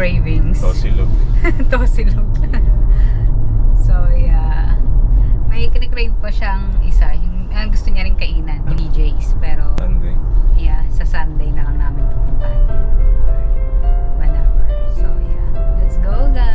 cravings. Tosilog. Tosilog. So, yeah. May kinikrave pa siyang isa. Yung gusto niya rin kainan, DJ's. Pero, Sunday. yeah, sa Sunday na lang namin pupuntahan yan. Or whenever. So, yeah. Let's go, guys!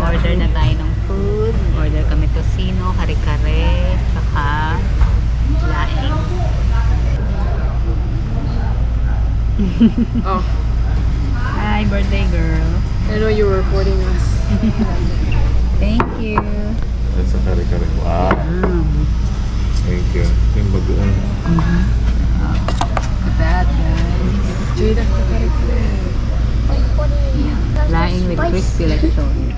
Order na tayo ng food. Order kami tosino, kare-kare, saka laing. Oh. Hi, birthday girl. I know you were recording us. Thank you. That's a kare-kare. Wow. Thank you. Ito yung bagoong. Look at that, guys. Jade, that's the kare-kare. Laing with crispy lechon.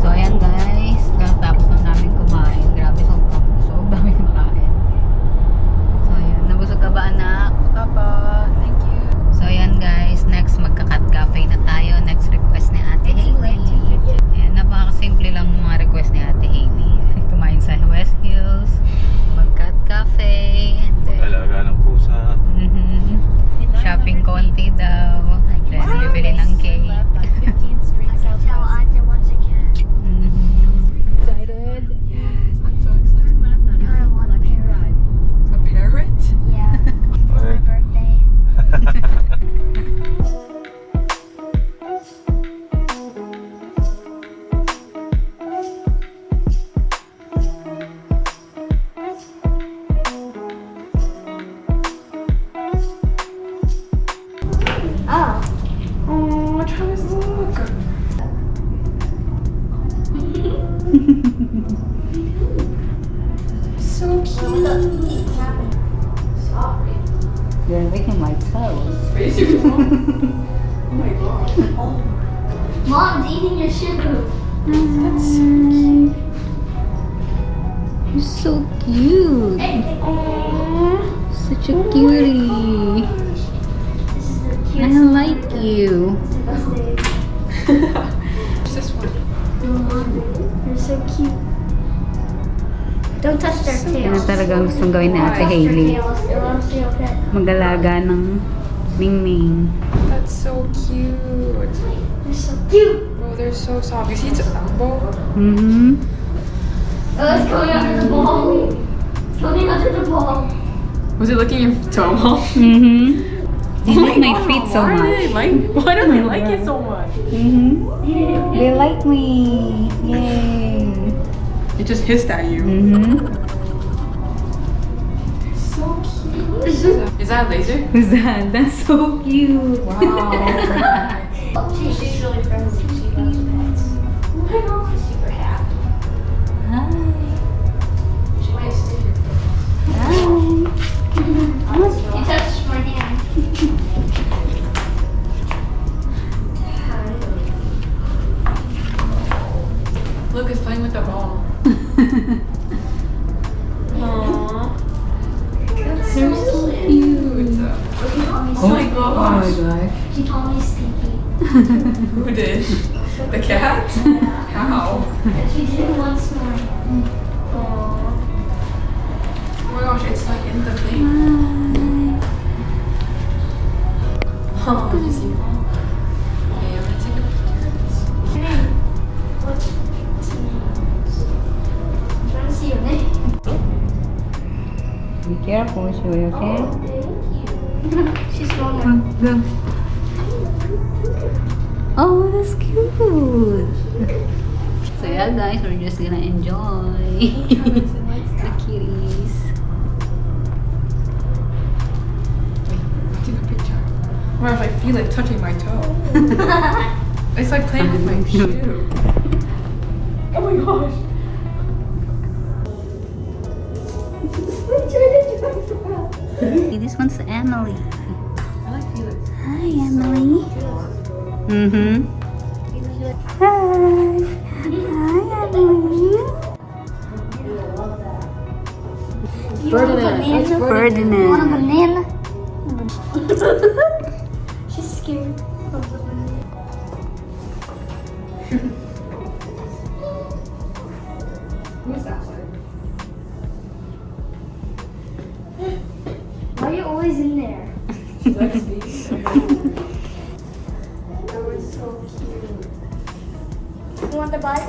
So ayan guys, tapos na namin kumain. Grabe, sobrang busog. Dami kong kain. So ayan, nabusog ka ba anak? Papa, thank you. So ayan guys, next magka-cat cafe na tayo. Next request ni Ate Hailey. Ayan, napaka-simple lang ng mga request ni Ate Hailey. Kumain sa West Hills, mag-cat cafe, and then Alaga ng pusa. shopping konti daw. Then bibili ng cake. Excited? Yes, I'm so excited. A parrot? Yeah, it's my birthday. Oh. Oh, Travis, look. So cute. Sorry. You're licking my toes. Face your mom. Oh my god. Mom's eating your shoe. That's so cute. You're so cute. Such a cutie. This is the I cutest one. like you. What's this one? They're so cute. Don't touch their Ano tails. talagang gustong gawin ni Ate Touch their Hailey? tails. They want to see your pet. Mag-alaga ng Ming-Ming. That's so cute. They're so cute. Oh, they're so soft. You see its elbow? Mm-hmm. Oh, it's going under the ball. It's going under the ball. Was it licking your toe hole? Mm-hmm. They like my feet so Why do much. they why do they like it so much? Mm-hmm. They like me. Yay. It just hissed at you. Mm-hmm. So cute. Is that laser? Who's that? That's so cute. Wow. She's really friendly. She loves pets. Oh my god. She's super happy. Hi. She might sniff your face. Hi. You touched my hand. Look, it's playing with the ball. Aww. That's They're so cute. Oh my gosh. gosh. She told me stinky. Who did? The cat? How? And she did it once more. Aww. Oh my gosh, it's like in the thing. Oh, did you see that? Okay, I'm gonna take a Careful, Shui, okay? She's going Go. Oh, that's cute. So yeah, guys, we're just gonna enjoy the kitties. Take a picture. Or if I feel it touching my toe. It's like playing with my shoe. Oh my gosh. This one's Emily. I like Felix. Hi, Emily. Mm-hmm. Hi. Hi, Emily. Ferdinand. Ferdinand. You want a banana? She's scared of the banana. Who's that like? Why are you always in there? She likes me. That was so cute. You want the bike?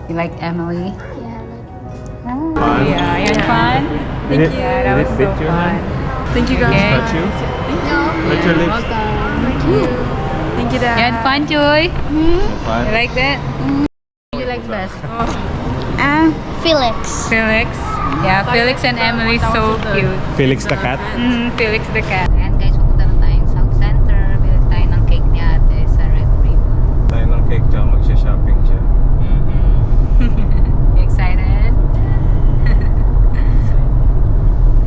You like Emily? Yeah, Ah. Yeah, you had fun? Did it, did it fit your hand? Thank you guys. Okay. Touch you? Touch your lips. Thank you, Dad. You had fun, Joy? Fun. You like that? You like best? Felix. Felix. Yeah, Felix and Emily so cute. Felix the cat? Felix the cat. Ayan guys, pupunta na tayong South Center. Bili tayo ng cake ni ate sa Red Ribbon. Tayo ng cake tsaka magsha-shopping siya. You excited?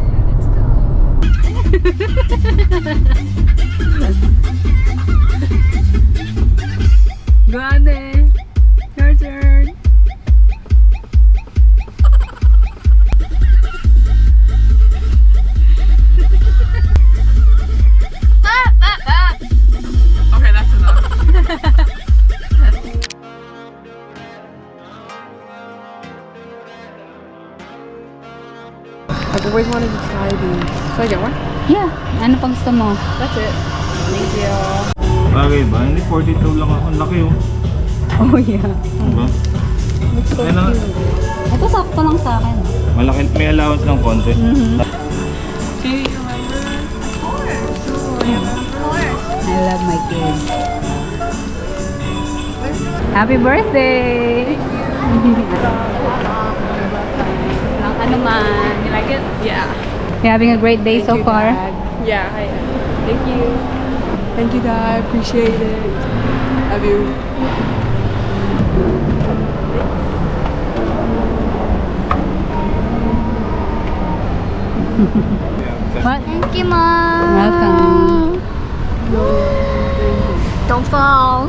Yeah, let's go. Go ate. Your turn. Okay, that's enough. I've always wanted to try these. Should I get one? Yeah. Ano pang gusto mo? That's it. Thank you. Bagay ba? Hindi 42 lang ako. Ang laki oh. Oh yeah. Diba? Ayun lang. Ito sakto lang sa akin. Malaki. May allowance ng konti. Do you remember? Of course. I love my kids. Happy birthday! Lang ano man. You like it? Yeah. You're having a great day so far? Yeah, I am. Thank you. Thank you, Dad. Appreciate it. Love you. What? Thank you, Mom. Welcome. Don't fall.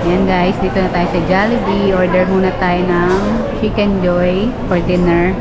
Yan guys, dito na tayo sa Jollibee. Order muna tayo ng Chicken Joy for dinner.